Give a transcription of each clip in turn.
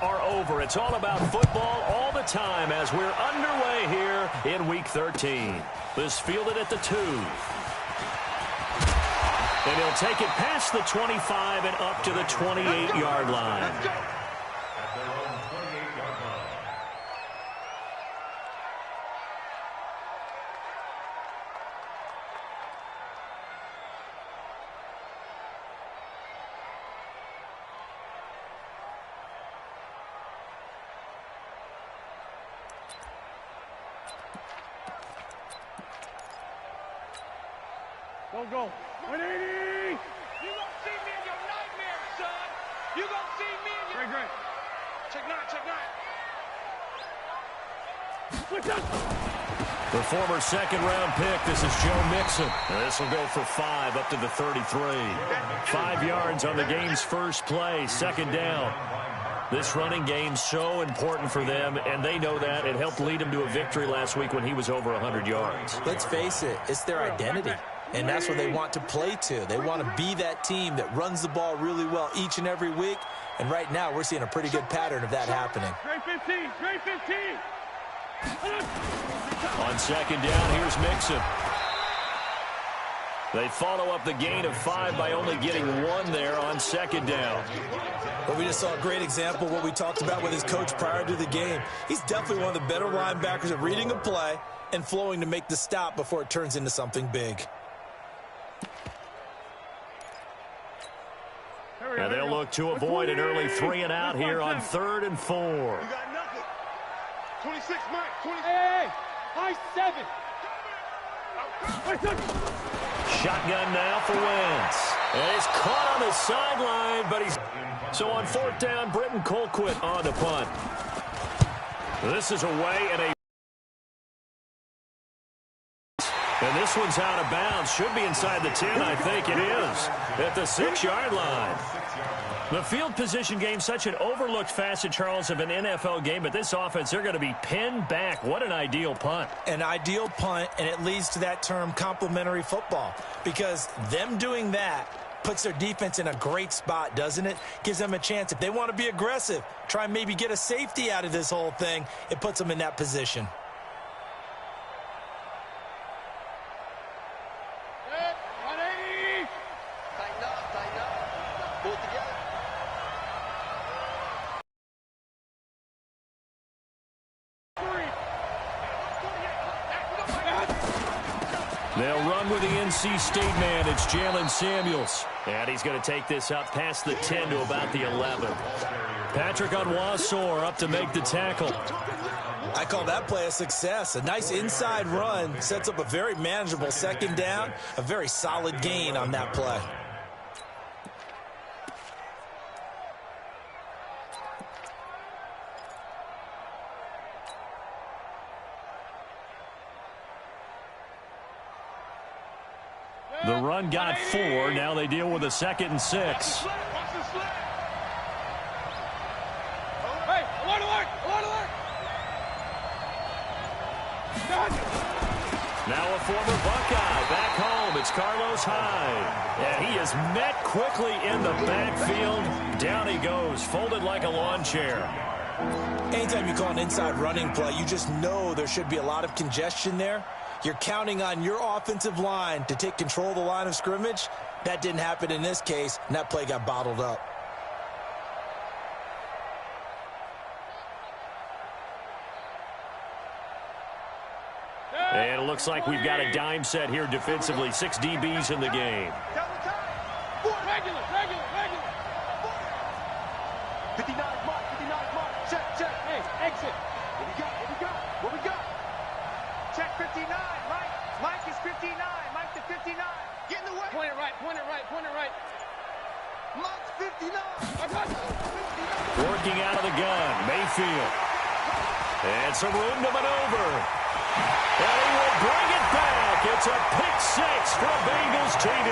are over. It's all about football all the time as we're underway here in Week 13. This fielded at the 2. And he'll take it past the 25 and up to the 28-yard line. Go. 180! You gonna see me in your nightmares, son. You gonna see me in your... Great. Check 9. The former second-round pick, this is Joe Mixon. This will go for 5 up to the 33. 5 yards on the game's first play, second down. This running game's so important for them, and they know that. It helped lead them to a victory last week when he was over 100 yards. Let's face it, it's their identity. And that's what they want to play to. They want to be that team that runs the ball really well each and every week. And right now, we're seeing a pretty good pattern of that happening. Great 15! On second down, here's Mixon. They follow up the gain of 5 by only getting 1 there on second down. Well, we just saw a great example of what we talked about with his coach prior to the game. He's definitely one of the better linebackers at reading a play and flowing to make the stop before it turns into something big. And they'll look to avoid an early 3 and out here on 3rd and 4. You got nothing. 26, Mike. 20. Hey, high 7. Shotgun now for Wentz. And he's caught on the sideline, but he's... So on 4th down, Britton Colquitt on the punt. This is away at a... And this one's out of bounds. Should be inside the 10, I think it is. At the 6-yard line. The field position game, such an overlooked facet, Charles, of an NFL game. But this offense, they're going to be pinned back. What an ideal punt. An ideal punt, and it leads to that term complementary football. Because them doing that puts their defense in a great spot, doesn't it? Gives them a chance. If they want to be aggressive, try and maybe get a safety out of this whole thing, it puts them in that position. They'll run with the NC State man. It's Jalen Samuels. And he's going to take this up past the 10 to about the 11. Patrick Onwuasor up to make the tackle. I call that play a success. A nice inside run sets up a very manageable second down. A very solid gain on that play. The run got 4. Now they deal with a 2nd and 6. Hey, alert! Now a former Buckeye back home. It's Carlos Hyde. And he is met quickly in the backfield. Down he goes, folded like a lawn chair. Anytime you call an inside running play, you just know there should be a lot of congestion there. You're counting on your offensive line to take control of the line of scrimmage. That didn't happen in this case, and that play got bottled up. And it looks like we've got a dime set here defensively. 6 DBs in the game. Regular. 59 mark. Check. Hey, exit. What we got? Check 59. Mike is 59. Mike to 59. Get in the way. Point it right. Mike's 59. I got you. Working out of the gun, Mayfield. And some room to maneuver. And he will bring it back. It's a pick 6 for Bengals TD.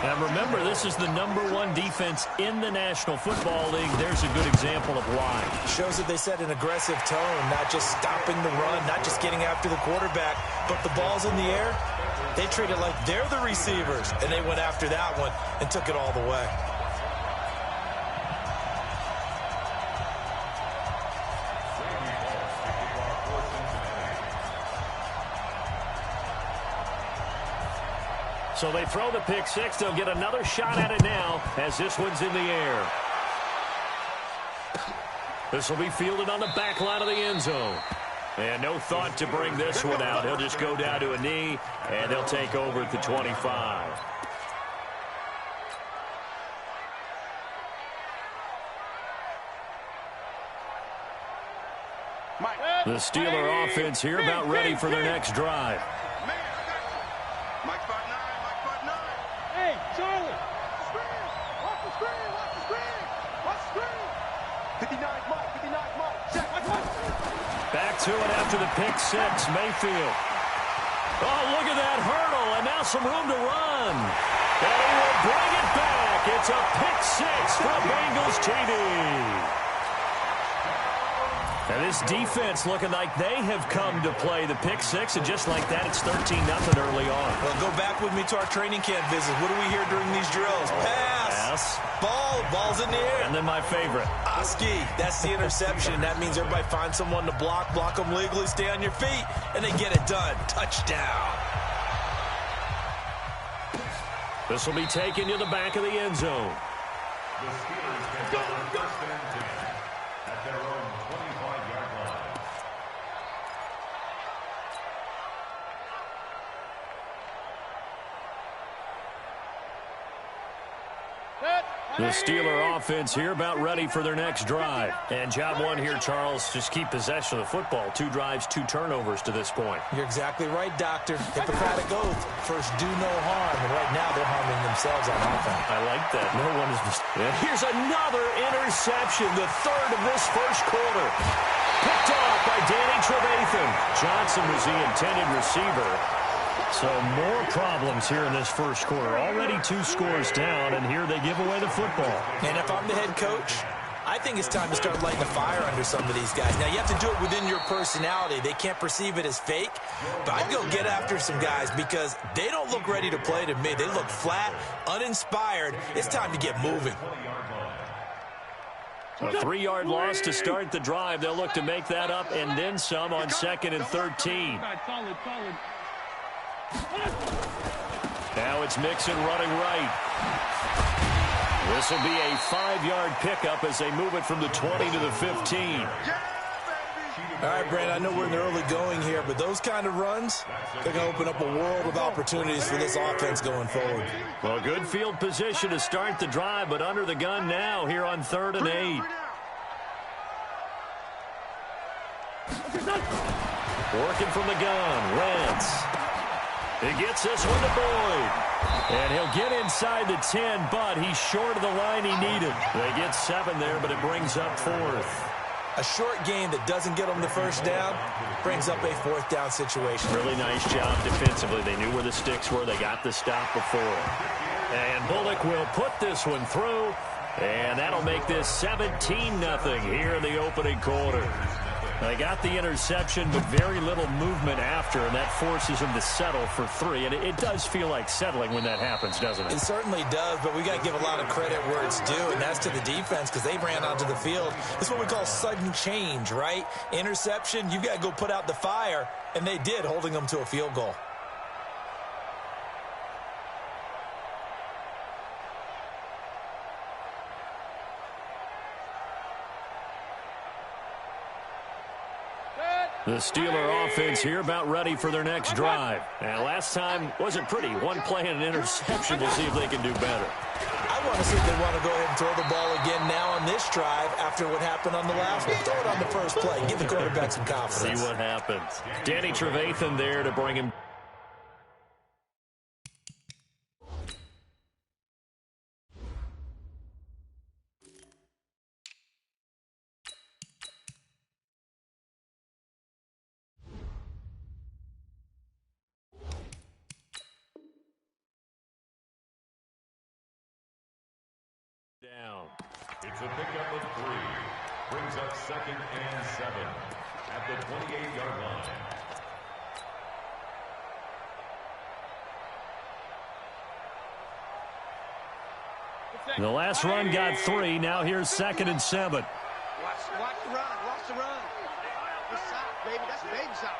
And remember, this is the #1 defense in the National Football League. There's a good example of why. Shows that they set an aggressive tone, not just stopping the run, not just getting after the quarterback, but the ball's in the air. They treat it like they're the receivers, and they went after that one and took it all the way. So they throw the pick six. They'll get another shot at it now as this one's in the air. This will be fielded on the back line of the end zone. And no thought to bring this one out. He'll just go down to a knee, and they'll take over at the 25. The Steeler offense here about ready for their next drive. Mike 5'9", Mike 5'9". Hey, Charlie. Watch the screen. Watch the screen. Watch the screen. 59 Mike. 59 Mike. Check. Back to it after the pick six. Mayfield. Oh, look at that hurdle, and now some room to run. And he will bring it back. It's a pick six for Bengals TD. And this defense looking like they have come to play the pick six, and just like that, it's 13-0 early on. Well, go back with me to our training camp visit. What do we hear during these drills? Pass. Ball's in the air. And then my favorite. Ski. That's the interception. That means everybody finds someone to block them legally, stay on your feet, and they get it done. Touchdown. This will be taken to the back of the end zone. The Steelers can go first and 10 at their own 25-yard line. The Steeler offense here about ready for their next drive. And job one here, Charles, just keep possession of the football. 2 drives, 2 turnovers to this point. You're exactly right, Doctor. Hippocratic oath. First, do no harm. And right now, they're harming themselves on offense. I like that. No one is just... Here's another interception, the third of this first quarter. Picked off by Danny Trevathan. Johnson was the intended receiver. So more problems here in this first quarter. Already 2 scores down, and here they give away the football. And if I'm the head coach, I think it's time to start lighting a fire under some of these guys. Now, you have to do it within your personality. They can't perceive it as fake, but I'd go get after some guys because they don't look ready to play to me. They look flat, uninspired. It's time to get moving. A 3-yard loss to start the drive. They'll look to make that up and then some on 2nd and 13. Now it's Mixon running right. This will be a 5-yard pickup as they move it from the 20 to the 15. All right, Brandon, I know we're in the early going here, but those kind of runs, they're going to open up a world of opportunities for this offense going forward. Well, good field position to start the drive, but under the gun now here on 3rd and 8. Working from the gun, Wentz. He gets this one to Boyd. And he'll get inside the 10, but he's short of the line he needed. They get 7 there, but it brings up 4th. A short game that doesn't get them the first down brings up a 4th down situation. Really nice job defensively. They knew where the sticks were. They got the stop before. And Bullock will put this one through. And that'll make this 17-0 here in the opening quarter. They got the interception, but very little movement after, and that forces them to settle for 3. And it does feel like settling when that happens, doesn't it? It certainly does, but we got to give a lot of credit where it's due, and that's to the defense because they ran onto the field. It's what we call sudden change, right? Interception, you got to go put out the fire, and they did, holding them to a field goal. The Steeler offense here about ready for their next drive. And last time wasn't pretty. One play and an interception. We'll see if they can do better. I want to see if they want to go ahead and throw the ball again now on this drive after what happened on the last one. Throw it on the first play. Give the quarterback some confidence. See what happens. Danny Trevathan there to bring him. Down. It's a pickup of 3. Brings up 2nd and 7 at the 28-yard line. The last run got 3. Now here's 2nd and 7. Watch the run. Watch the run. That's south, baby. That's baby south.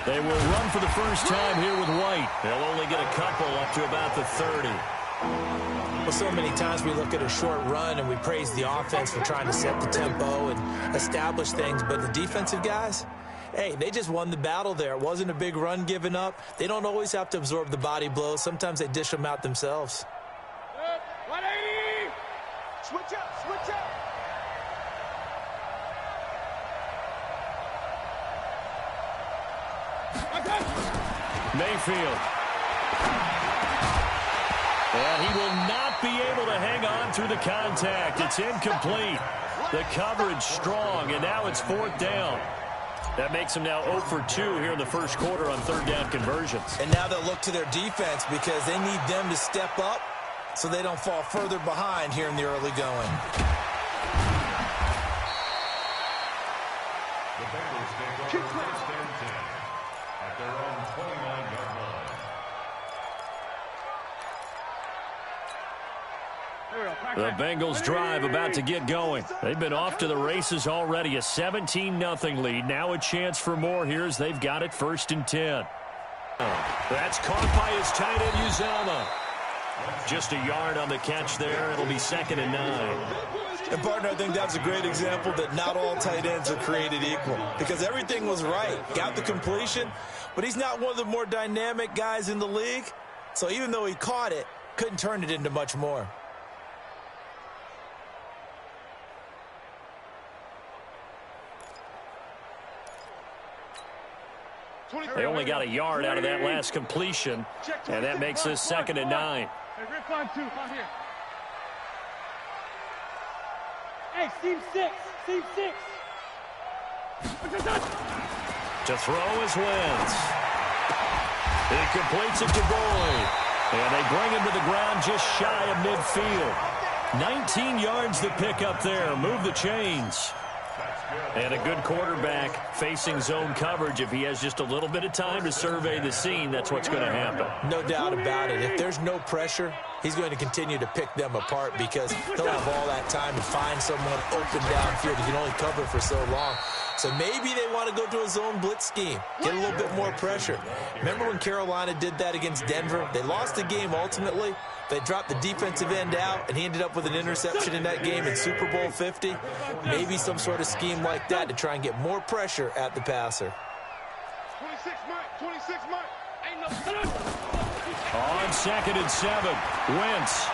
They will run for the first time here with White. They'll only get a couple up to about the 30. Well, so many times we look at a short run and we praise the offense for trying to set the tempo and establish things, but the defensive guys, hey, they just won the battle there. It wasn't a big run given up. They don't always have to absorb the body blows. Sometimes they dish them out themselves. 180! Switch up, switch up! Mayfield. And he will not be able to hang on through the contact. It's incomplete. The coverage strong, and now it's 4th down. That makes them now 0 for 2 here in the first quarter on 3rd down conversions. And now they'll look to their defense because they need them to step up so they don't fall further behind here in the early going. The Bengals take over 1st and 10 at their own 29-yard line. The Bengals drive about to get going. They've been off to the races already. A 17-0 lead. Now a chance for more here as they've got it 1st and 10. That's caught by his tight end, Uzama. Just a yard on the catch there. It'll be 2nd and 9. And, partner, I think that's a great example that not all tight ends are created equal because everything was right. Got the completion, but he's not one of the more dynamic guys in the league. So even though he caught it, couldn't turn it into much more. They only got a yard out of that last completion, and that makes this 2nd and 9. Hey, seam 6, seam 6. To throw is Wentz. He completes it to Boyd. And they bring him to the ground just shy of midfield. 19 yards to pick up there. Move the chains. And a good quarterback facing zone coverage. If he has just a little bit of time to survey the scene, that's what's going to happen. No doubt about it. If there's no pressure, he's going to continue to pick them apart because he'll have all that time to find someone open downfield. He can only cover for so long. So maybe they want to go to a zone blitz scheme, get a little bit more pressure. Remember when Carolina did that against Denver? They lost the game ultimately. They dropped the defensive end out, and he ended up with an interception in that game in Super Bowl 50. Maybe some sort of scheme like that to try and get more pressure at the passer. 26 Mike, 26 Mike. Ain't no... On 2nd and 7, Wentz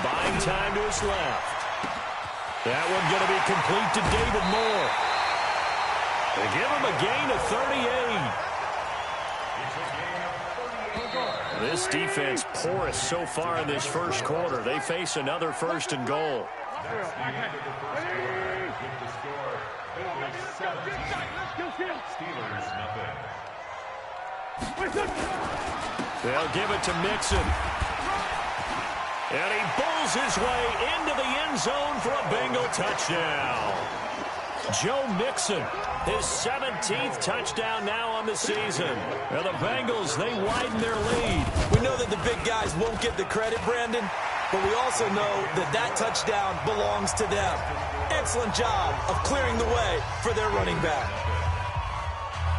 buying time to his left. That one going to be complete to David Moore. They give him a gain of 38. This defense porous so far in this first quarter. They face another 1st and goal. They'll give it to Mixon. And he bulls his way into the end zone for a Bengal touchdown. Joe Mixon, his 17th touchdown now on the season. And the Bengals, they widen their lead. We know that the big guys won't get the credit, Brandon, but we also know that that touchdown belongs to them. Excellent job of clearing the way for their running back.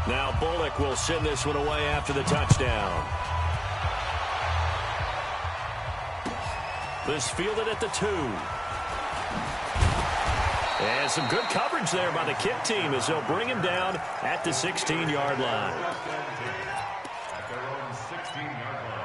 Now Bullock will send this one away after the touchdown. This fielded at the 2. And some good coverage there by the kick team as they'll bring him down at the 16-yard line. At their own 16-yard line.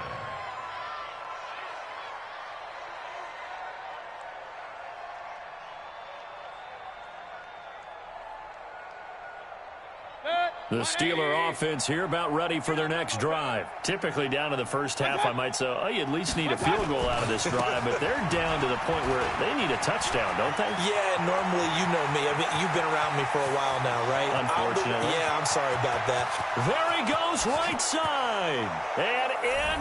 The Steeler offense here about ready for their next drive. Typically down to the first half, I might say, oh, you at least need a field goal out of this drive, but they're down to the point where they need a touchdown, don't they? Yeah, normally, you know me. I mean, you've been around me for a while now, right? Unfortunately. Yeah, I'm sorry about that. There he goes, right side. And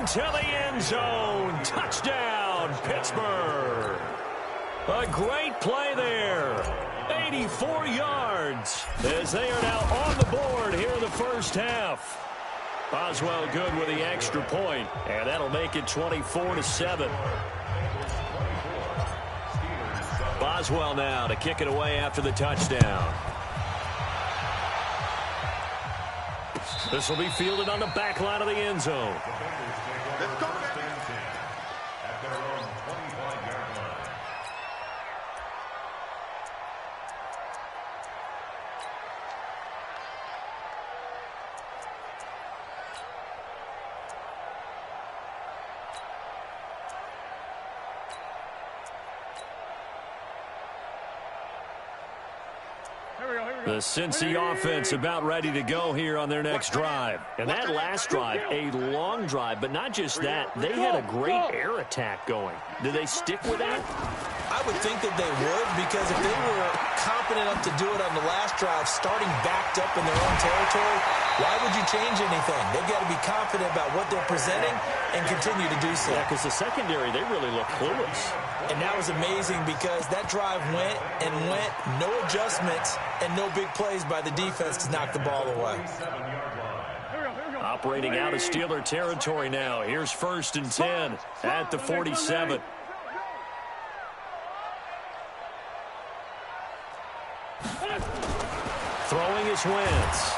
into the end zone. Touchdown, Pittsburgh. A great play there. 84 yards as they are now on the board here in the first half. Boswell good with the extra point, and that'll make it 24-7. Boswell now to kick it away after the touchdown. This will be fielded on the back line of the end zone. Let's go, at their own 25-yard line. The Cincy offense about ready to go here on their next drive. And that last drive, a long drive, but not just that. They had a great air attack going. Do they stick with that? I would think that they would, because if they were confident enough to do it on the last drive, starting backed up in their own territory, why would you change anything? They've got to be confident about what they're presenting and continue to do so. Yeah, because the secondary, they really look clueless. And that was amazing because that drive went and went, no adjustments and no big plays by the defense to knock the ball away. Operating out of Steeler territory now. Here's 1st and 10 at the 47. Throwing his Wentz.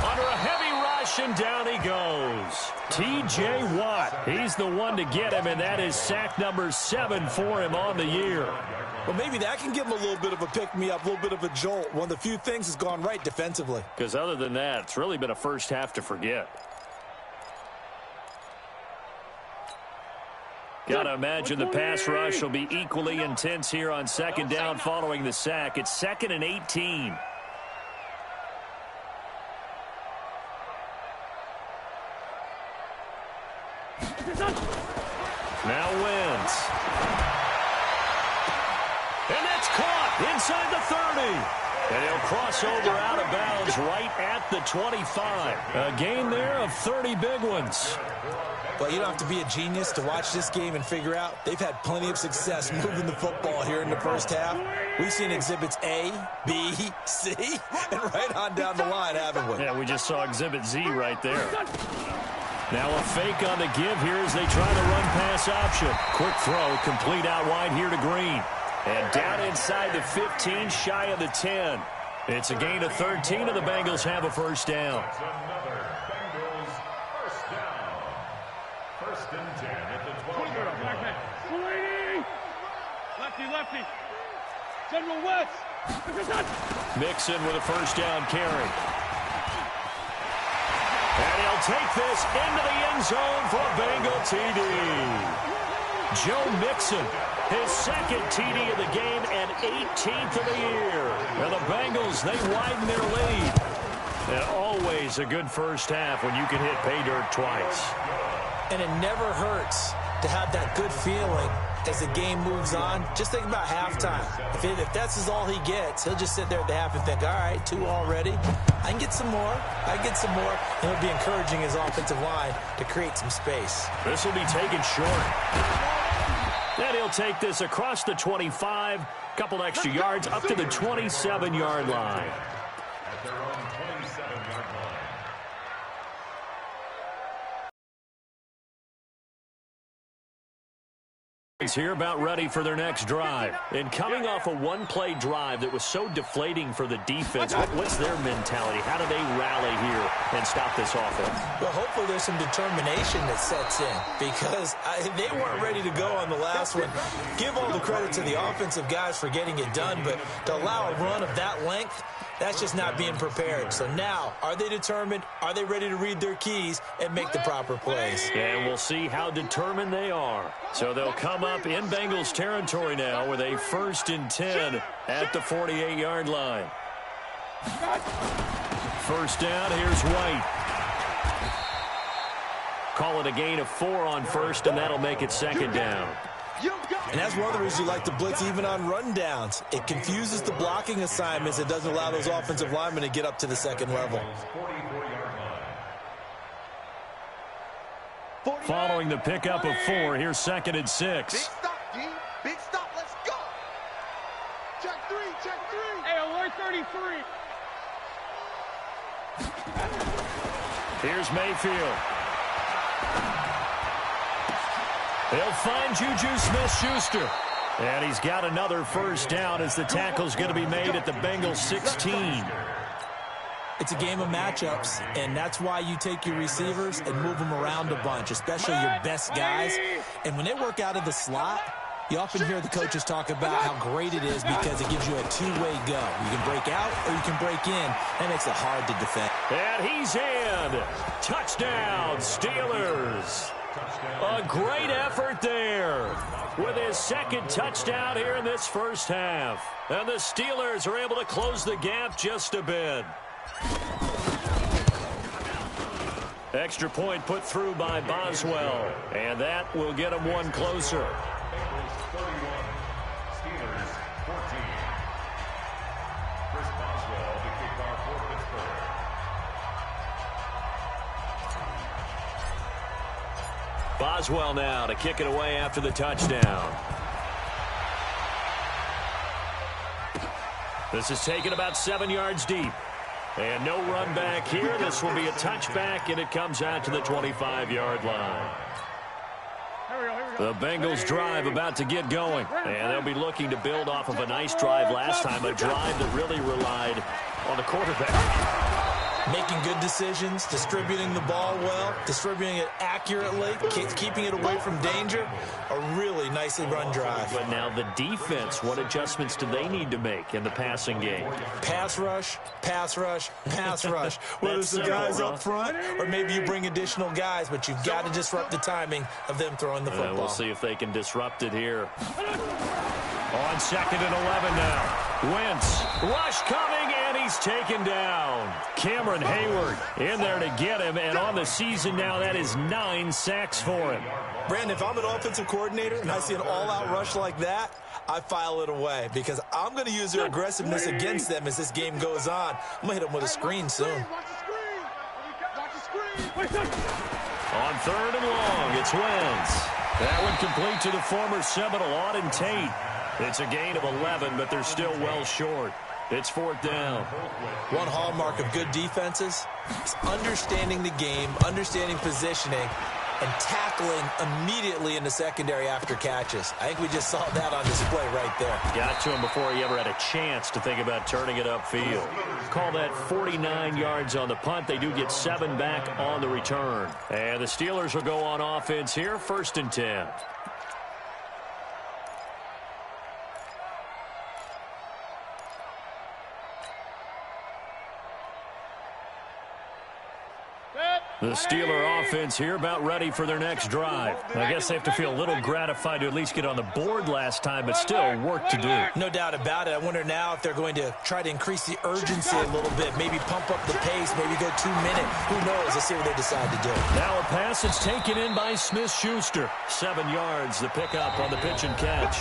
Under a heavy rush, and down he goes. T.J. Watt, he's the one to get him, and that is sack number 7 for him on the year. Well, maybe that can give him a little bit of a pick-me-up, a little bit of a jolt. One of the few things has gone right defensively. Because other than that, it's really been a first half to forget. Got to imagine the pass rush will be equally intense here on 2nd down following the sack. It's 2nd and 18. Now Wentz. And that's caught inside the 30. And he'll cross over out of bounds right at the 25. A gain there of 30 big ones. Well, you don't have to be a genius to watch this game and figure out they've had plenty of success moving the football here in the first half. We've seen exhibits A, B, C, and right on down the line, haven't we? Yeah, we just saw exhibit Z right there. Now a fake on the give here as they try the run-pass option. Quick throw, complete out wide here to Green. And down inside the 15, shy of the 10. It's a gain of 13, and the Bengals have a first down. That's another Bengals first down. 1st and 10 at the 12-yard line. Lefty. General West. Mixon with a first down carry. And he'll take this into the end zone for a Bengal TD. Joe Mixon, his 2nd TD of the game and 18th of the year. And the Bengals, they widen their lead. And always a good first half when you can hit pay dirt twice. And it never hurts to have that good feeling as the game moves on. Just think about halftime. If that's all he gets, he'll just sit there at the half and think, all right, 2 already. I can get some more. And he'll be encouraging his offensive line to create some space. This will be taken short. And he'll take this across the 25, couple extra yards up to the 27-yard line. At their own 27-yard line. Here about ready for their next drive. And coming off a one-play drive that was so deflating for the defense, what's their mentality? How do they rally here and stop this offense? Well, hopefully there's some determination that sets in, because they weren't ready to go on the last one. Give all the credit to the offensive guys for getting it done, but to allow a run of that length, that's just not being prepared. So now, are they determined? Are they ready to read their keys and make the proper plays? And we'll see how determined they are. So they'll come up in Bengals territory now with a 1st and 10 at the 48-yard line. First down, here's White. Call it a gain of 4 on 1st, and that'll make it 2nd down. And that's one of the reasons you like to blitz even on rundowns. It confuses the blocking assignments. It doesn't allow those offensive linemen to get up to the 2nd level. Following the pickup of 4, here's 2nd and 6. Big stop, D. Big stop. Let's go. Check 3. Hey, alert 33. Here's Mayfield. He'll find Juju Smith-Schuster. And he's got another first down as the tackle's going to be made at the Bengals 16. It's a game of matchups, and that's why you take your receivers and move them around a bunch, especially your best guys. And when they work out of the slot, you often hear the coaches talk about how great it is because it gives you a two-way go. You can break out or you can break in. That makes it hard to defend. And he's in. Touchdown, Steelers. A great effort there with his second touchdown here in this first half. And the Steelers are able to close the gap just a bit. Extra point put through by Boswell. And that will get him one closer. Bengals 31, Steelers 14. Chris Boswell, the kickoff for Pittsburgh. Boswell now to kick it away after the touchdown. This is taken about 7 yards deep. And no run back here. This will be a touchback, and it comes out to the 25-yard line. The Bengals drive about to get going, and they'll be looking to build off of a nice drive last time, a drive that really relied on the quarterback. Making good decisions, distributing the ball well, distributing it accurately, keeping it away from danger. A really nicely run drive. But now the defense, what adjustments do they need to make in the passing game? Pass rush, pass rush, pass rush. Whether it's the guys up front or maybe you bring additional guys, but you've got to disrupt the timing of them throwing the football. We'll see if they can disrupt it here. On 2nd and 11 now. Wentz, rush coming, and he's taken down. Cameron Hayward in there to get him, and on the season now, that is 9 sacks for him. Brandon, if I'm an offensive coordinator and I see an all-out rush like that, I file it away because I'm going to use their aggressiveness against them as this game goes on. I'm going to hit them with a screen soon. On 3rd and long, it's Wentz. That one complete to the former Seminole, Auden Tate. It's a gain of 11, but they're still well short. It's 4th down. One hallmark of good defenses is understanding the game, understanding positioning, and tackling immediately in the secondary after catches. I think we just saw that on display right there. Got to him before he ever had a chance to think about turning it upfield. Call that 49 yards on the punt. They do get 7 back on the return. And the Steelers will go on offense here, 1st and 10. The Steeler offense here about ready for their next drive. I guess they have to feel a little gratified to at least get on the board last time, but still work to do. No doubt about it. I wonder now if they're going to try to increase the urgency a little bit, maybe pump up the pace, maybe go 2 minute. Who knows? Let's see what they decide to do. Now a pass that's taken in by Smith-Schuster. 7 yards, the pickup on the pitch and catch.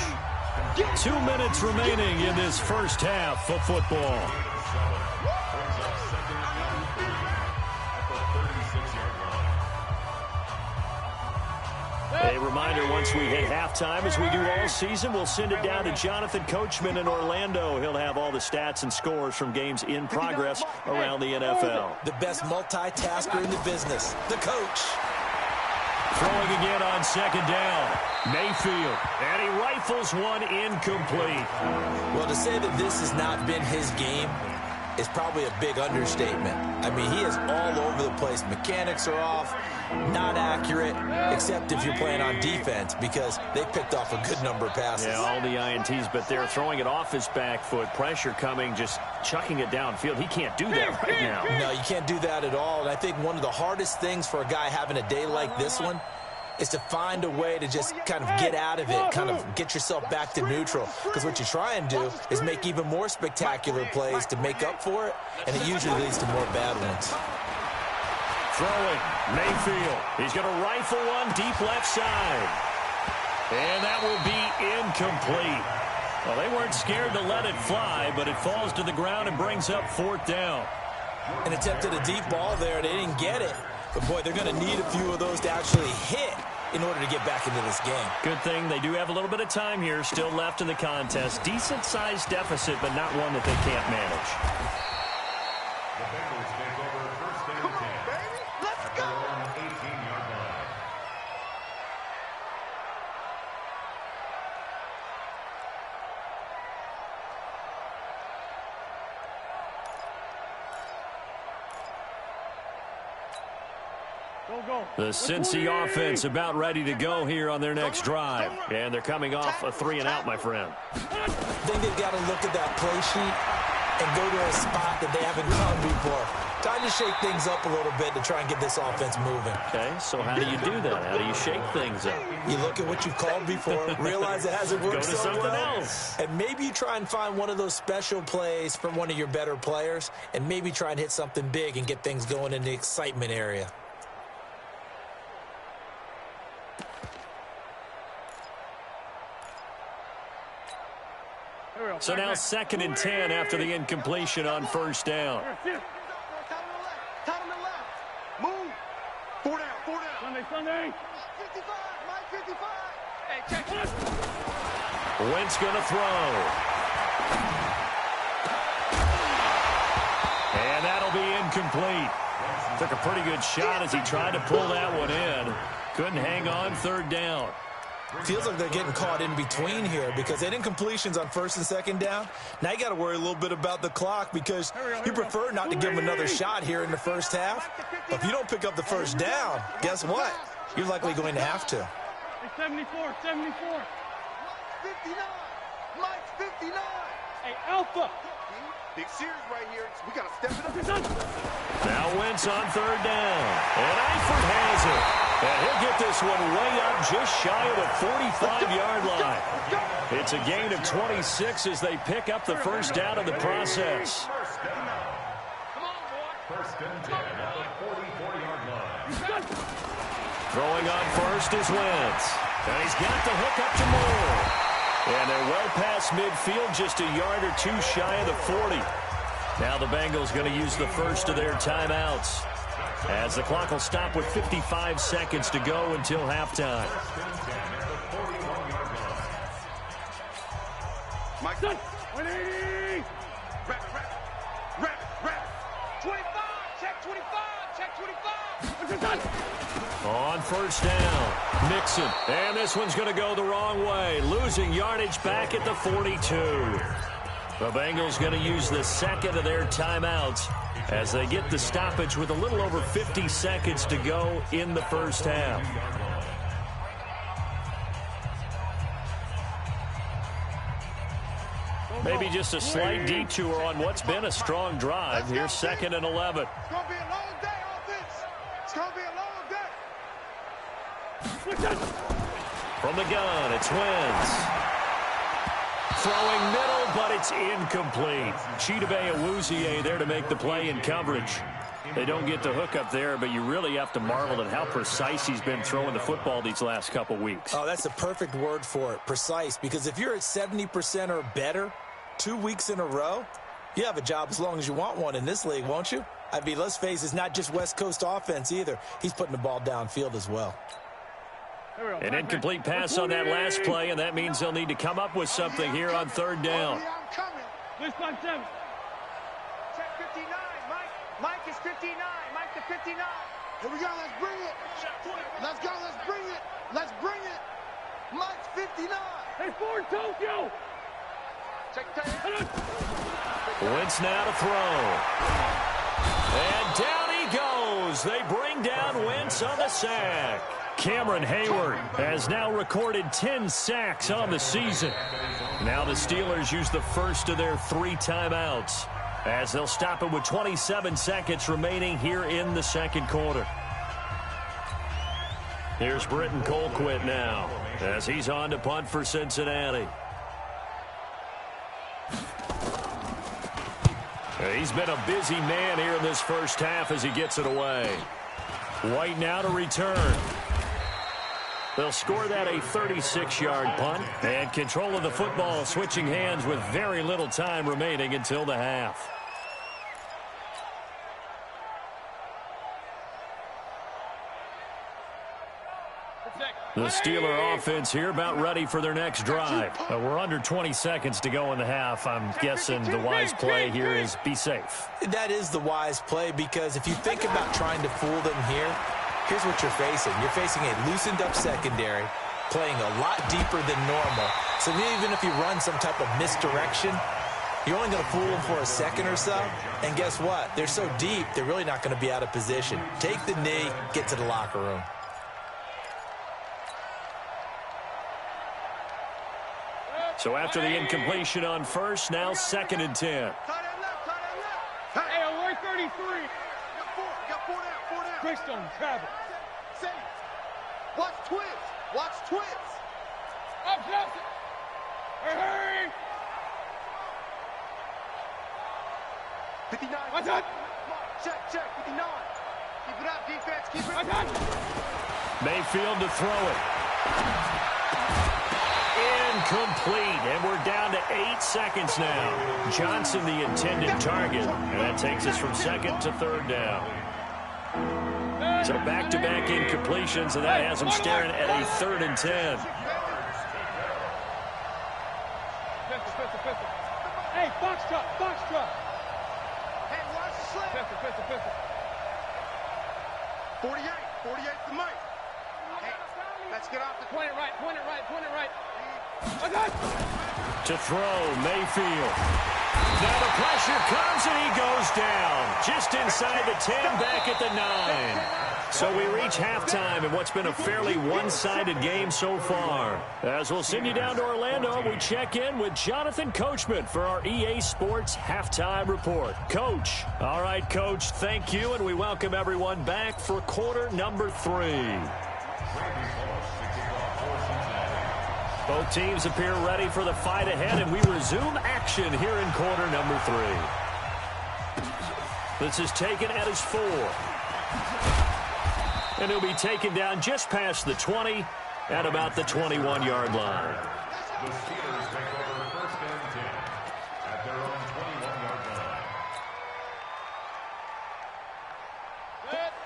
2 minutes remaining in this first half of football. A reminder, once we hit halftime, as we do all season, we'll send it down to Jonathan Coachman in Orlando. He'll have all the stats and scores from games in progress around the NFL. The best multitasker in the business, the coach. Throwing again on 2nd down. Mayfield, and he rifles one incomplete. Well, to say that this has not been his game is probably a big understatement. I mean, he is all over the place. Mechanics are off, not accurate, except if you're playing on defense because they picked off a good number of passes. Yeah, all the INTs, but they're throwing it off his back foot. Pressure coming, just chucking it downfield. He can't do that right now. No, you can't do that at all. And I think one of the hardest things for a guy having a day like this one is to find a way to just kind of get out of it, kind of get yourself back to neutral. Because what you try and do is make even more spectacular plays to make up for it, and it usually leads to more bad ones. Throwing, Mayfield. He's going to rifle one deep left side. And that will be incomplete. Well, they weren't scared to let it fly, but it falls to the ground and brings up 4th down. An attempt at a deep ball there. They didn't get it. But, boy, they're going to need a few of those to actually hit in order to get back into this game. Good thing they do have a little bit of time here still left in the contest. Decent-sized deficit, but not one that they can't manage. The Bengals take over 1st and 10. Let's go! 18-yard line. The Cincy offense about ready to go here on their next drive. And they're coming off a 3-and-out, my friend. I think they've got to look at that play sheet and go to a spot that they haven't gone before. Time to shake things up a little bit to try and get this offense moving. Okay, so how do you do that? How do you shake things up? You look at what you've called before, realize it hasn't worked Go to so something well, else. and maybe you try and find one of those special plays from one of your better players, and maybe try and hit something big and get things going in the excitement area. So now 2nd and 10 after the incompletion on 1st down. Top of the left. Move. 4 down. Sunday. 55. Mike 55. Hey, check. Wentz going to throw. And that'll be incomplete. Took a pretty good shot as he tried to pull that one in. Couldn't hang on 3rd down. Feels like they're getting caught in between here because they did incompletions on 1st and 2nd down. Now you got to worry a little bit about the clock because you prefer not to give them another shot here in the first half. But if you don't pick up the 1st down, guess what? You're likely going to have to. 74. 59. Mike's 59. Hey, Alpha. Big series right here. We got to step it up. Now Wentz on 3rd down. And Eifert has it. And he'll get this one way up just shy of the 45-yard line. It's a gain of 26 as they pick up the 1st down in the process. Come on, boy. 1st and 10 at the 44-yard line. Throwing on 1st is Wentz. And he's got the hook up to Moore. And they're well past midfield, just a yard or two shy of the 40. Now the Bengals going to use the first of their timeouts, as the clock will stop with 55 seconds to go until halftime. Mike, 180. Wrap. 25. Check 25. Check 25. On 1st down, Mixon. And this one's going to go the wrong way, losing yardage back at the 42. The Bengals going to use the 2nd of their timeouts as they get the stoppage with a little over 50 seconds to go in the 1st half. Maybe just a slight detour on what's been a strong drive. Here's 2nd and 11. It's going to be a long day, offense. It's going to be a long day. From the gun, it's Wentz. Throwing middle, but it's incomplete. Chidobe Awuzie there to make the play in coverage. They don't get the hook up there, but you really have to marvel at how precise he's been throwing the football these last couple weeks. Oh, that's a perfect word for it, precise, because if you're at 70% or better 2 weeks in a row, you have a job as long as you want one in this league, won't you? I mean, let's face it, it's not just West Coast offense either. He's putting the ball downfield as well. An incomplete pass on that last play, and that means they'll need to come up with something here on 3rd down. Check 59. Mike is 59. Mike to 59. Here we go. Let's bring it. Let's go. Let's bring it. Let's bring it. Mike's 59. Hey, Ford Tokyo. Check 10. Wentz now to throw. And down he goes. They bring down Wentz on the sack. Cameron Hayward has now recorded 10 sacks on the season. Now the Steelers use the first of their 3 timeouts, as they'll stop it with 27 seconds remaining here in the 2nd quarter. Here's Britton Colquitt now, as he's on to punt for Cincinnati. He's been a busy man here in this first half as he gets it away. White now to return. They'll score that a 36-yard punt, and control of the football switching hands with very little time remaining until the half. The Steeler offense here about ready for their next drive. We're under 20 seconds to go in the half. I'm guessing the wise play here is be safe. That is the wise play, because if you think about trying to fool them here, here's what you're facing. You're facing a loosened up secondary, playing a lot deeper than normal. So even if you run some type of misdirection, You're only going to fool them for a second or so, and guess what? They're so deep, they're really not going to be out of position. Take the knee, get to the locker room. So after the incompletion on first, now 2nd and 10. Hey, alert 33. Got four down. Greystone, travel. Safe. Watch twins. Watch twins. Up, Johnson. Hey. 59. Watch out. Check. 59. Keep it up, defense. Keep it up. Watch out. Mayfield to throw it. Incomplete, and we're down to 8 seconds now. Johnson, the intended target, and that takes us from 2nd to 3rd down. So back-to-back incompletions, and that has them staring at a 3rd and 10. Hey, box truck. Hey, watch the slip. 48 to Mike. Hey, let's get off the... Point it right. To throw, Mayfield. Now the pressure comes, and he goes down. Just inside the 10, back at the 9. So we reach halftime in what's been a fairly one-sided game so far. As we'll send you down to Orlando, we check in with Jonathan Coachman for our EA Sports Halftime Report. Coach. All right, Coach, thank you, and we welcome everyone back for quarter number 3. Both teams appear ready for the fight ahead, and we resume action here in quarter number 3. This is taken at his 4. And he'll be taken down just past the 20 at about the 21-yard line. The Steelers take over 1st and 10 at their own 21-yard line.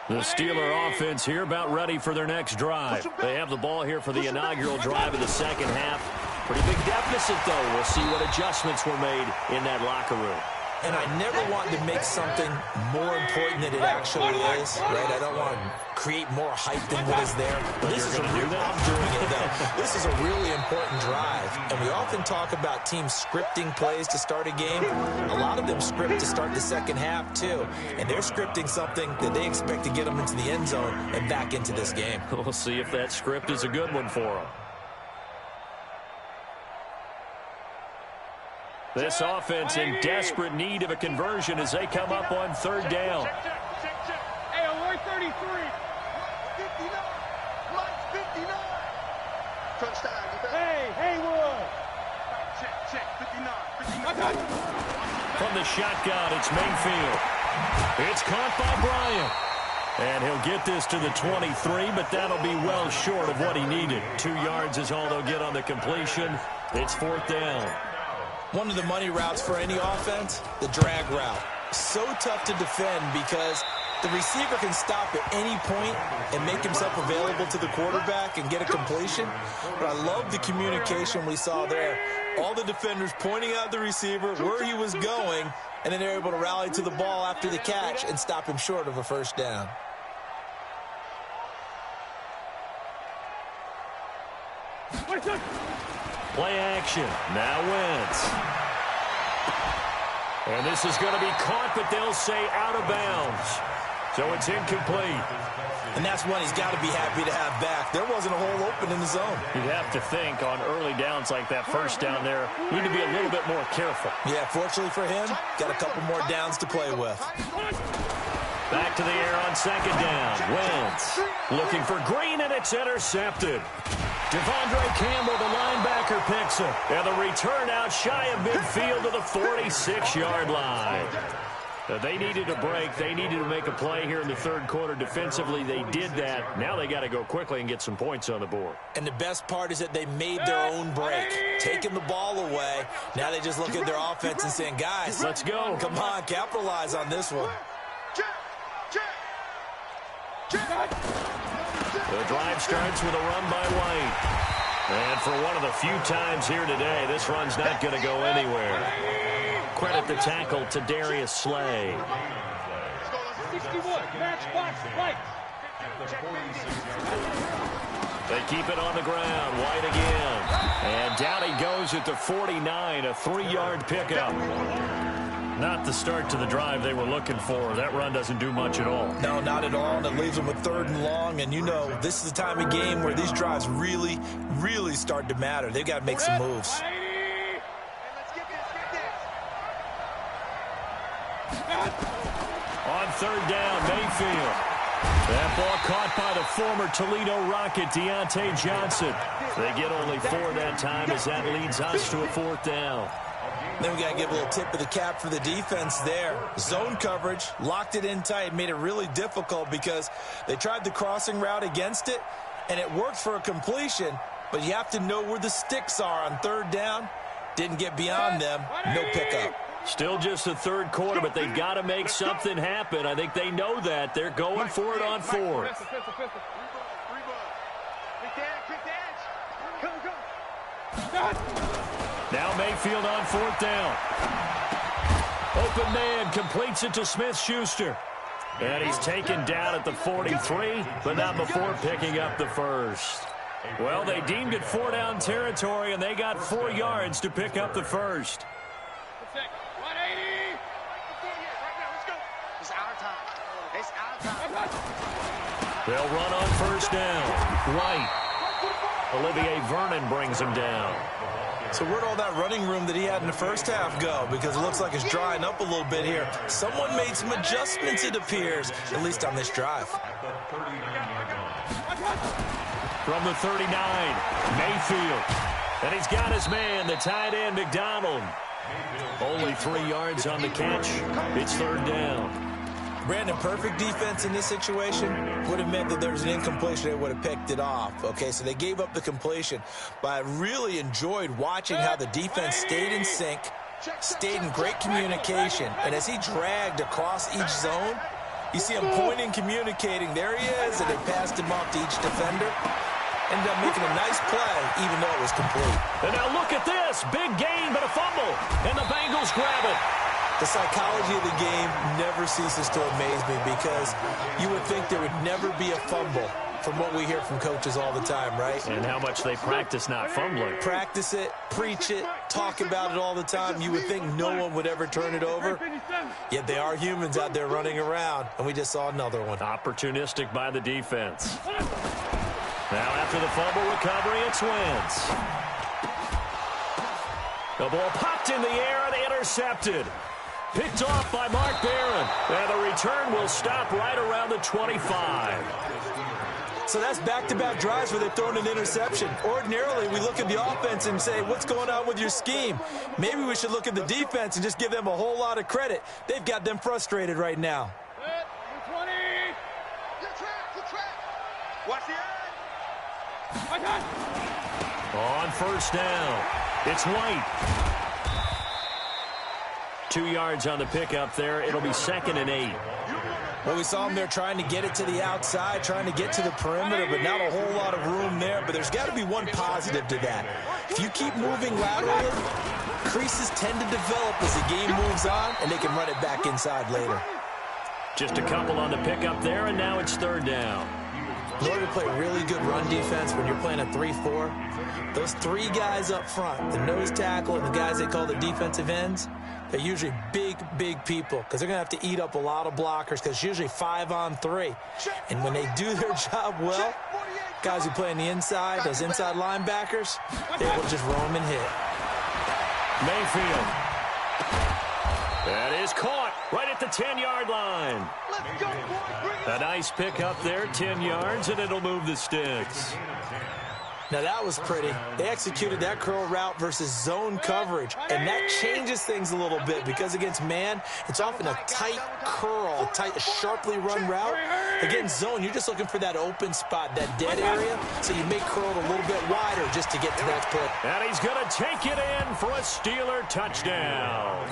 The Steeler offense here about ready for their next drive. They have the ball here for the inaugural drive of the 2nd half. Pretty big deficit, though. We'll see what adjustments were made in that locker room. And I never want to make something more important than it actually is, right? I don't want to create more hype than what is there. But this is I'm doing it, though. This is a really important drive. And we often talk about teams scripting plays to start a game. A lot of them script to start the 2nd half, too. And they're scripting something that they expect to get them into the end zone and back into this game. We'll see if that script is a good one for them. This offense in desperate need of a conversion as they come up on 3rd down. Hey, alert 33. 59. Mike 59. Touchdown. Hey, Haywood. Check. 59. From the shotgun, it's Mayfield. It's caught by Bryant. And he'll get this to the 23, but that'll be well short of what he needed. 2 yards is all they'll get on the completion. It's 4th down. One of the money routes for any offense, the drag route. So tough to defend because the receiver can stop at any point and make himself available to the quarterback and get a completion. But I love the communication we saw there. All the defenders pointing out the receiver, where he was going, and then they're able to rally to the ball after the catch and stop him short of a 1st down. Play action. Now Wentz. And this is going to be caught, but they'll say out of bounds. So it's incomplete. And that's one he's got to be happy to have back. There wasn't a hole open in the zone. You'd have to think on early downs like that 1st down there, you need to be a little bit more careful. Yeah, fortunately for him, got a couple more downs to play with. Back to the air on 2nd down. Wentz looking for Green, and it's intercepted. Devondre Campbell, the linebacker, picks it. And the return out shy of midfield to the 46-yard line. They needed a break. They needed to make a play here in the 3rd quarter. Defensively, they did that. Now they got to go quickly and get some points on the board. And the best part is that they made their own break, taking the ball away. Now they just look at their offense and saying, guys, let's go. Come on, capitalize on this one. The drive starts with a run by White. And for one of the few times here today, this run's not going to go anywhere. Credit the tackle to Darius Slay. 61, match box, White. They keep it on the ground. White again. And down he goes at the 49, a 3-yard pickup. Not the start to the drive they were looking for. That run doesn't do much at all. No, not at all, and it leaves them with 3rd and long. And you know, this is the time of game where these drives really, really start to matter. They've got to make some moves. On 3rd down, Mayfield. That ball caught by the former Toledo Rocket, Deontay Johnson. They get only 4 that time as that leads us to a 4th down. Then we got to give a little tip of the cap for the defense there. Zone coverage, locked it in tight, made it really difficult because they tried the crossing route against it, and it worked for a completion, but you have to know where the sticks are on 3rd down. Didn't get beyond them, no pickup. Still just the 3rd quarter, but they've got to make something happen. I think they know that. They're going for it on 4th. Now Mayfield on 4th down. Open man completes it to Smith-Schuster. And he's taken down at the 43, but not before picking up the 1st. Well, they deemed it 4-down territory, and they got 4 yards to pick up the 1st. They'll run on 1st down. White. Olivier Vernon brings him down. So where'd all that running room that he had in the first half go? Because it looks like it's drying up a little bit here. Someone made some adjustments, it appears, at least on this drive. From the 39, Mayfield. And he's got his man, the tight end, McDonald. Only 3 yards on the catch. It's 3rd down. Brandon, perfect defense in this situation would have meant that there was an incompletion. They would have picked it off. Okay, so they gave up the completion. But I really enjoyed watching how the defense stayed in sync, stayed in great communication. And as he dragged across each zone, you see him pointing, communicating. There he is, and they passed him off to each defender. Ended up making a nice play, even though it was complete. And now look at this. Big gain, but a fumble. And the Bengals grab it. The psychology of the game never ceases to amaze me because you would think there would never be a fumble from what we hear from coaches all the time, right? And how much they practice not fumbling. Practice it, preach it, talk about it all the time. You would think no one would ever turn it over. Yet they are humans out there running around, and we just saw another one. Opportunistic by the defense. Now after the fumble recovery, it's Wentz. The ball popped in the air and intercepted. Picked off by Mark Barron. And the return will stop right around the 25. So that's back-to-back drives where they've thrown an interception. Ordinarily, we look at the offense and say, what's going on with your scheme? Maybe we should look at the defense and just give them a whole lot of credit. They've got them frustrated right now. 20. Good track. Watch the end. On 1st down, it's White. 2 yards on the pickup there. It'll be 2nd and 8. Well, we saw them there trying to get it to the outside, trying to get to the perimeter, but not a whole lot of room there. But there's got to be one positive to that. If you keep moving laterally, creases tend to develop as the game moves on, and they can run it back inside later. Just a couple on the pickup there, and now it's 3rd down. In order to play really good run defense when you're playing a 3-4, those 3 guys up front, the nose tackle and the guys they call the defensive ends, they're usually big, big people because they're going to have to eat up a lot of blockers because it's usually 5-on-3. And when they do their job well, guys who play on the inside, those inside linebackers, they're able to just roam and hit. Mayfield. That is caught right at the 10-yard line. A nice pickup there, 10 yards, and it'll move the sticks. Now, that was pretty. They executed that curl route versus zone coverage, and that changes things a little bit because against man, it's often a tight curl, tight, sharply run route. Against zone, you're just looking for that open spot, that dead area, so you may curl it a little bit wider just to get to that play. And he's going to take it in for a Steeler touchdown.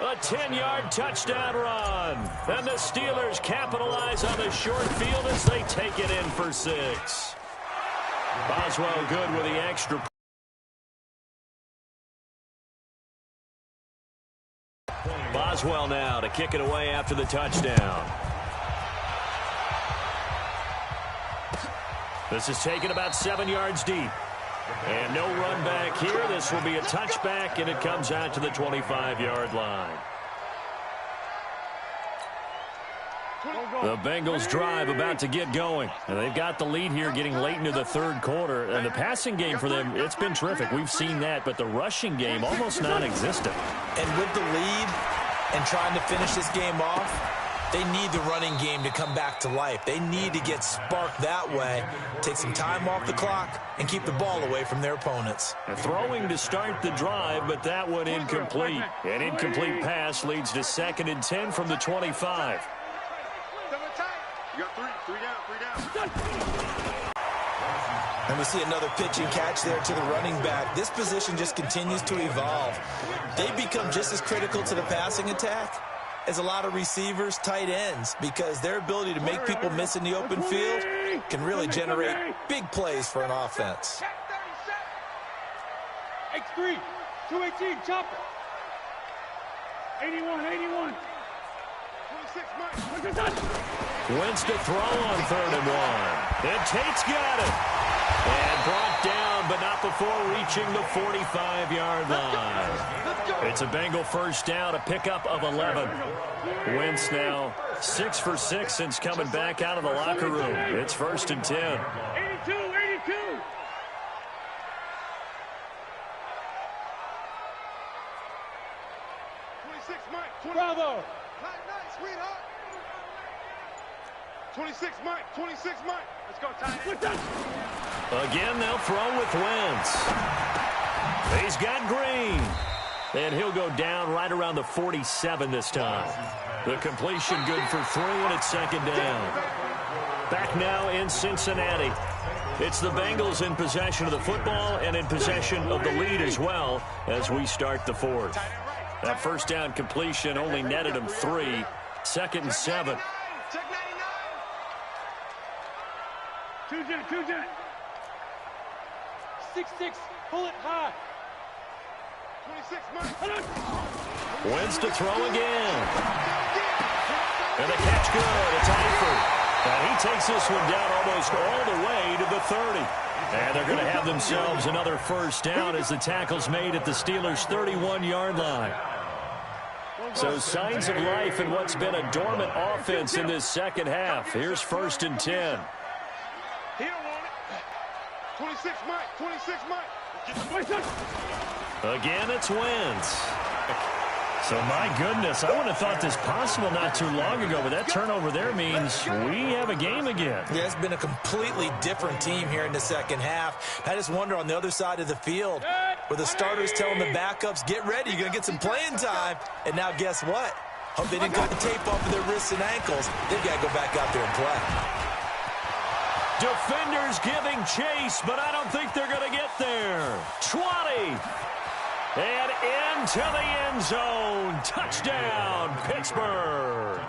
A 10-yard touchdown run. And the Steelers capitalize on the short field as they take it in for 6. Boswell good with the extra. Boswell now to kick it away after the touchdown. This is taken about 7 yards deep. And no run back here. This will be a touchback, and it comes out to the 25-yard line. The Bengals drive about to get going. And they've got the lead here getting late into the third quarter. And the passing game for them, it's been terrific. We've seen that. But the rushing game, almost non-existent. And with the lead and trying to finish this game off, they need the running game to come back to life. They need to get sparked that way, take some time off the clock, and keep the ball away from their opponents. Throwing to start the drive, but that one incomplete. An incomplete pass leads to 2nd and 10 from the 25. You got three down. And we see another pitch and catch there to the running back. This position just continues to evolve. They become just as critical to the passing attack as a lot of receivers, tight ends, because their ability to make people miss in the open field can really generate big plays for an offense. X3, 218, chopper. 81. 26, Mike. Wentz to throw on 3rd and 1. And Tate's got it. And brought down, but not before reaching the 45-yard line. It's a Bengal first down, a pickup of 11. Wentz now 6 for 6 since coming back out of the locker room. It's 1st and 10. 82. Bravo. Nice, sweetheart. 26, Mike. Let's go, tight. Again, they'll throw with Wentz. He's got Green. And he'll go down right around the 47 this time. The completion good for 3, and it's 2nd down. Back now in Cincinnati. It's the Bengals in possession of the football and in possession of the lead as well as we start the 4th. That first down completion only netted him 3. 2nd and 7. Check 99. 2 jet. 6-6, pull it high. 26, Mike. Wentz to throw again. And the catch good. It's Eifert. And he takes this one down almost all the way to the 30. And they're going to have themselves another first down as the tackle's made at the Steelers' 31-yard line. So signs of life in what's been a dormant offense in this second half. Here's 1st and 10. He don't want it. 26, Mike. Again, it's Wentz. So, my goodness, I wouldn't have thought this possible not too long ago, but that turnover there means we have a game again. Yeah, it's been a completely different team here in the second half. I just wonder on the other side of the field, where the starters telling the backups, get ready, you're going to get some playing time. And now guess what? Hope they didn't cut the tape off of their wrists and ankles. They've got to go back out there and play. Defenders giving chase, but I don't think they're going to get there. 20. And into the end zone. Touchdown, Pittsburgh.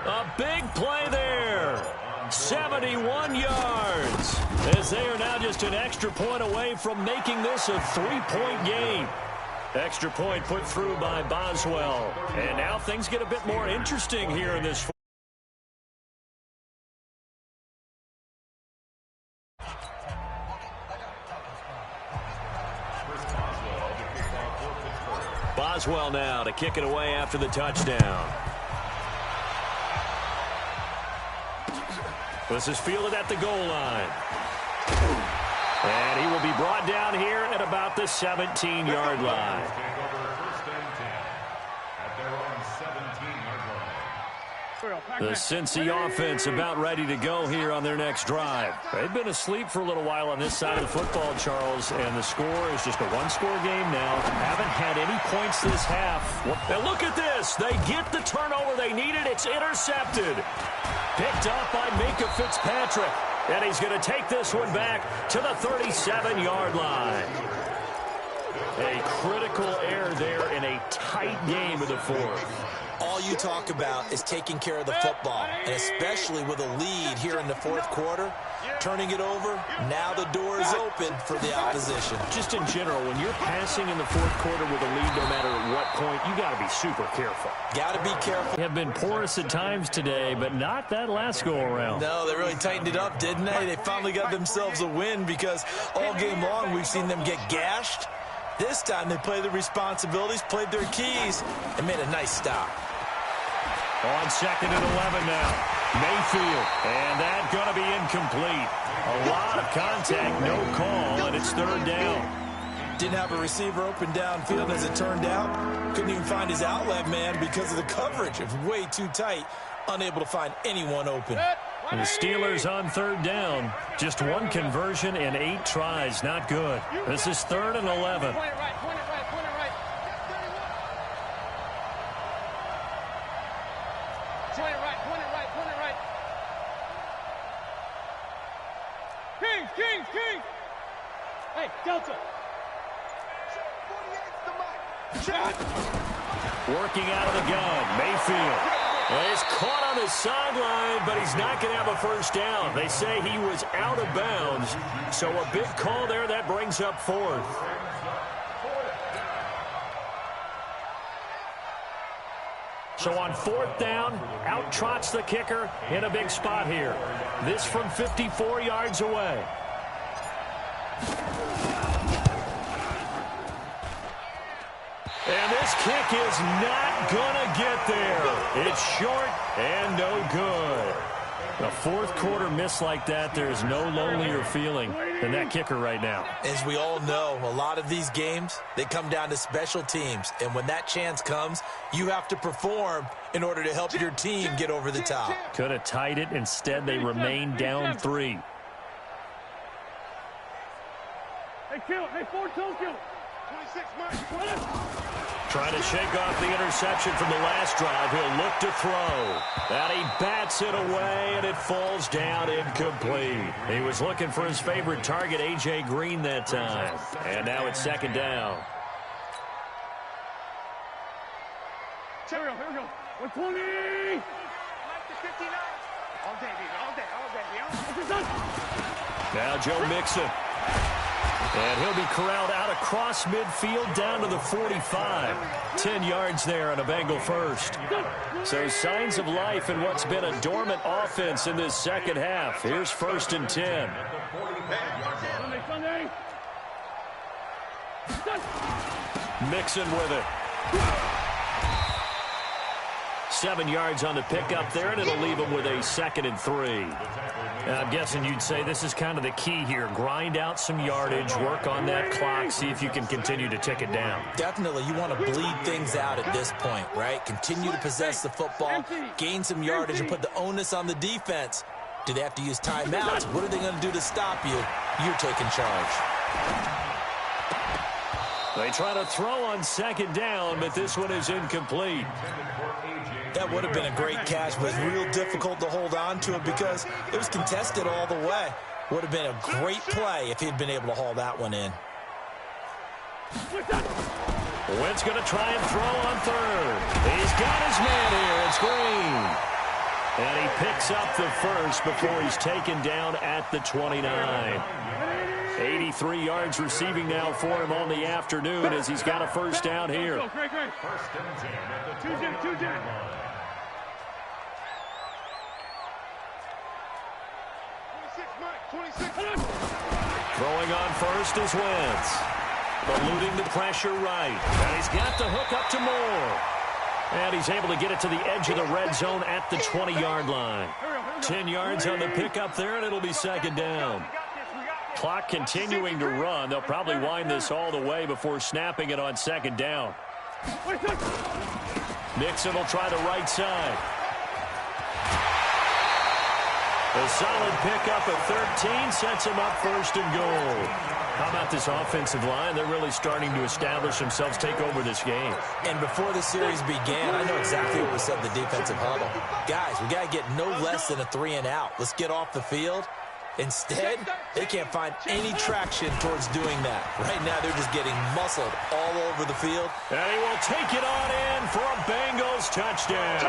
A big play there. 71 yards. As they are now just an extra point away from making this a 3-point game. Extra point put through by Boswell. And now things get a bit more interesting here in this. Boswell now to kick it away after the touchdown. This is fielded at the goal line. And he will be brought down here at about the 17-yard line. The Cincy offense about ready to go here on their next drive. They've been asleep for a little while on this side of the football, Charles, and the score is just a one-score game now. Haven't had any points this half. And look at this. They get the turnover they needed. It's intercepted. Picked up by Minka Fitzpatrick. And he's going to take this one back to the 37-yard line. A critical error there in a tight game of the fourth. All you talk about is taking care of the football, and especially with a lead here in the fourth quarter, turning it over, now the door is open for the opposition. Just in general, when you're passing in the fourth quarter with a lead, no matter at what point, you got to be super careful. Got to be careful. They have been porous at times today, but not that last go-around. No, they really tightened it up, didn't they? They finally got themselves a win because all game long we've seen them get gashed. This time they played the responsibilities, played their keys, and made a nice stop. On 2nd and 11 now. Mayfield, and that's going to be incomplete. A lot of contact, no call, and it's 3rd down. Didn't have a receiver open downfield as it turned out. Couldn't even find his outlet man because of the coverage. It was way too tight. Unable to find anyone open. And the Steelers on 3rd down. Just 1 conversion and 8 tries. Not good. This is 3rd and 11. Point it right, point it right, point it right. Point it right, point it right, point it right. Kings, Kings, Kings. Hey, Delta. 48's the mic. Shot. Working out of the gun. Mayfield. Well, he's caught on the sideline, but he's not going to have a first down. They say he was out of bounds, so a big call there. That brings up 4th. So on 4th down, out trots the kicker in a big spot here. This from 54 yards away. And this kick is not going to get there. It's short and no good. A fourth quarter miss like that, there's no lonelier feeling than that kicker right now. As we all know, a lot of these games, they come down to special teams. And when that chance comes, you have to perform in order to help your team get over the top. Could have tied it. Instead, they remain down 3. Hey, kill. Hey, 4-2 kill. 26 marks. Trying to shake off the interception from the last drive. He'll look to throw. And he bats it away, and it falls down incomplete. He was looking for his favorite target, A.J. Green, that time. And now it's 2nd down. Here we go. 120. Mike to 59. All day, baby. All day. Now Joe Mixon. And he'll be corralled out across midfield down to the 45. 10 yards there on a Bengal first. So signs of life in what's been a dormant offense in this second half. Here's 1st and 10. Mixon with it. 7 yards on the pickup there, and it'll leave him with a 2nd and 3. I'm guessing you'd say this is kind of the key here. Grind out some yardage, work on that clock, see if you can continue to tick it down. Definitely, you want to bleed things out at this point, right? Continue to possess the football, gain some yardage, and put the onus on the defense. Do they have to use timeouts? What are they going to do to stop you? You're taking charge. They try to throw on 2nd down, but this one is incomplete. That would have been a great catch, but it was real difficult to hold on to it because it was contested all the way. Would have been a great play if he'd been able to haul that one in. Wentz going to try and throw on 3rd. He's got his man here. It's Green. And he picks up the first before he's taken down at the 29. 83 yards receiving now for him on the afternoon as he's got a first down here. Great. 1st and 10 at the 2 line. Throwing on first is Wentz. Eluding the pressure right. And he's got the hook up to Moore. And he's able to get it to the edge of the red zone at the 20-yard line. 10 yards on the pickup there, and it'll be 2nd down. Clock continuing to run. They'll probably wind this all the way before snapping it on 2nd down. Mixon will try the right side. A solid pickup of 13 sets him up 1st and goal. How about this offensive line? They're really starting to establish themselves, take over this game. And before the series began, I know exactly what we said in the defensive huddle. Guys, we got to get no less than a 3 and out. Let's get off the field Instead, they can't find any traction towards doing that. Right now, they're just getting muscled all over the field. And he will take it on in for a Bengals touchdown.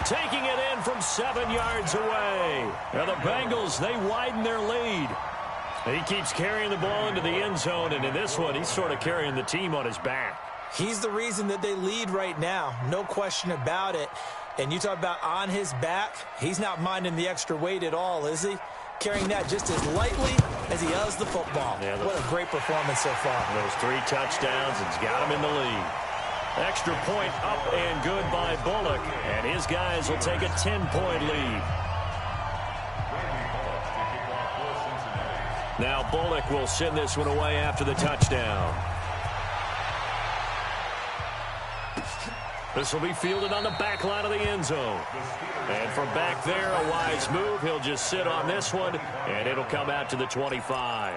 Taking it in from 7 yards away. Now the Bengals, they widen their lead. He keeps carrying the ball into the end zone, and in this one, he's sort of carrying the team on his back. He's the reason that they lead right now. No question about it. And you talk about on his back, he's not minding the extra weight at all, is he? Carrying that just as lightly as he does the football. Yeah, what a great performance so far. Those 3 touchdowns, it's got him in the lead. Extra point up and good by Bullock. And his guys will take a 10-point lead. Now Bullock will send this one away after the touchdown. This will be fielded on the back line of the end zone. And from back there, a wise move. He'll just sit on this one, and it'll come out to the 25.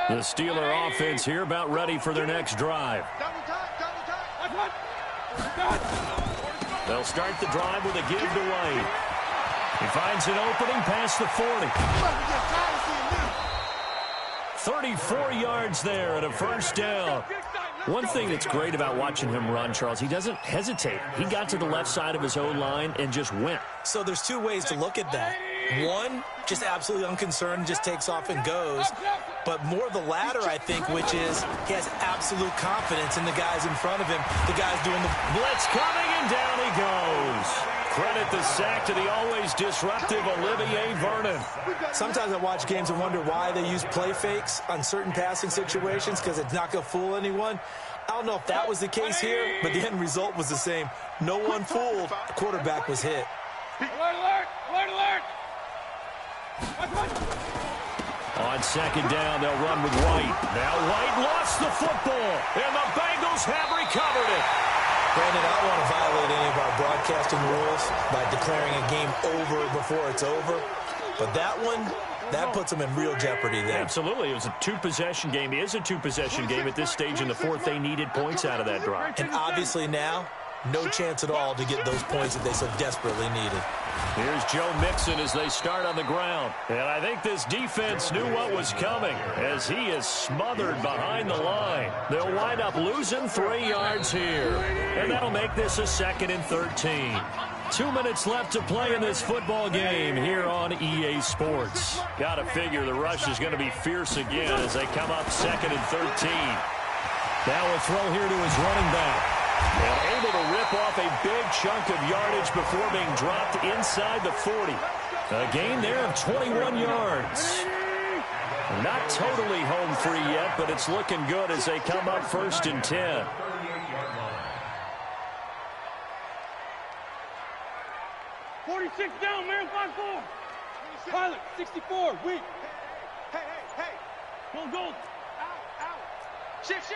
The Steeler offense here about ready for their next drive. They'll start the drive with a give to White. He finds an opening past the 40. 34 yards there and a first down. One thing that's great about watching him run, Charles, he doesn't hesitate. He got to the left side of his O-line and just went. So there's 2 ways to look at that. One, just absolutely unconcerned, just takes off and goes. But more the latter, I think, which is he has absolute confidence in the guys in front of him. The guys doing the blitz coming, and down he goes. Credit the sack to the always disruptive Olivier Vernon. Sometimes I watch games and wonder why they use play fakes on certain passing situations, because it's not going to fool anyone. I don't know if that was the case here, but the end result was the same. No one fooled. The quarterback was hit. Alert, alert, alert, alert. On second down, they'll run with White. Now White lost the football, and the Bengals have recovered it. Brandon, I don't want to violate any of our broadcasting rules by declaring a game over before it's over. But that one, that puts them in real jeopardy there. Absolutely. It was a 2-possession game. It is a 2-possession game at this stage in the fourth. They needed points out of that drive. And obviously now, no chance at all to get those points that they so desperately needed. Here's Joe Mixon as they start on the ground. And I think this defense knew what was coming as he is smothered behind the line. They'll wind up losing 3 yards here. And that'll make this a 2nd and 13. 2 minutes left to play in this football game here on EA Sports. Got to figure the rush is going to be fierce again as they come up 2nd and 13. Now a throw here to his running back. And able to rip off a big chunk of yardage before being dropped inside the 40. A gain there of 21 yards. Not totally home free yet, but it's looking good as they come up 1st and 10. Down, man, 5-4. Pilot, 64, weak. Hey. Go. Out. Shift.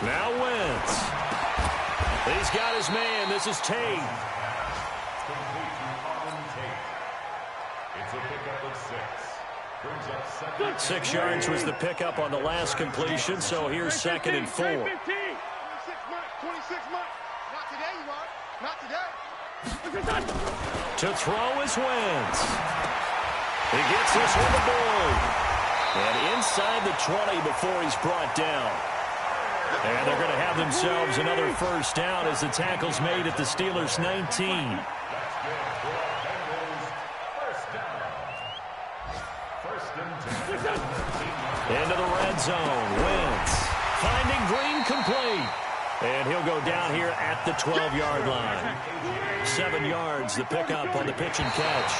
Now Wentz. He's got his man. This is Tate. It's a pickup of 6. 6 yards was the pickup on the last completion, so here's 2nd and 4. 26 months. Not today, you are. Not today. To throw is Wentz. He gets this on the board. And inside the 20 before he's brought down. And they're going to have themselves another first down as the tackle's made at the Steelers' 19. Into the red zone. Wentz finding Green complete. And he'll go down here at the 12-yard line. 7 yards, the pickup on the pitch and catch.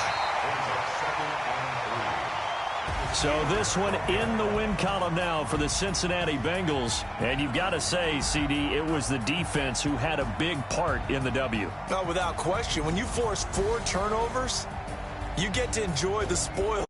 So this one in the win column now for the Cincinnati Bengals. And you've got to say, CD, it was the defense who had a big part in the W. No, without question. When you force 4 turnovers, you get to enjoy the spoil.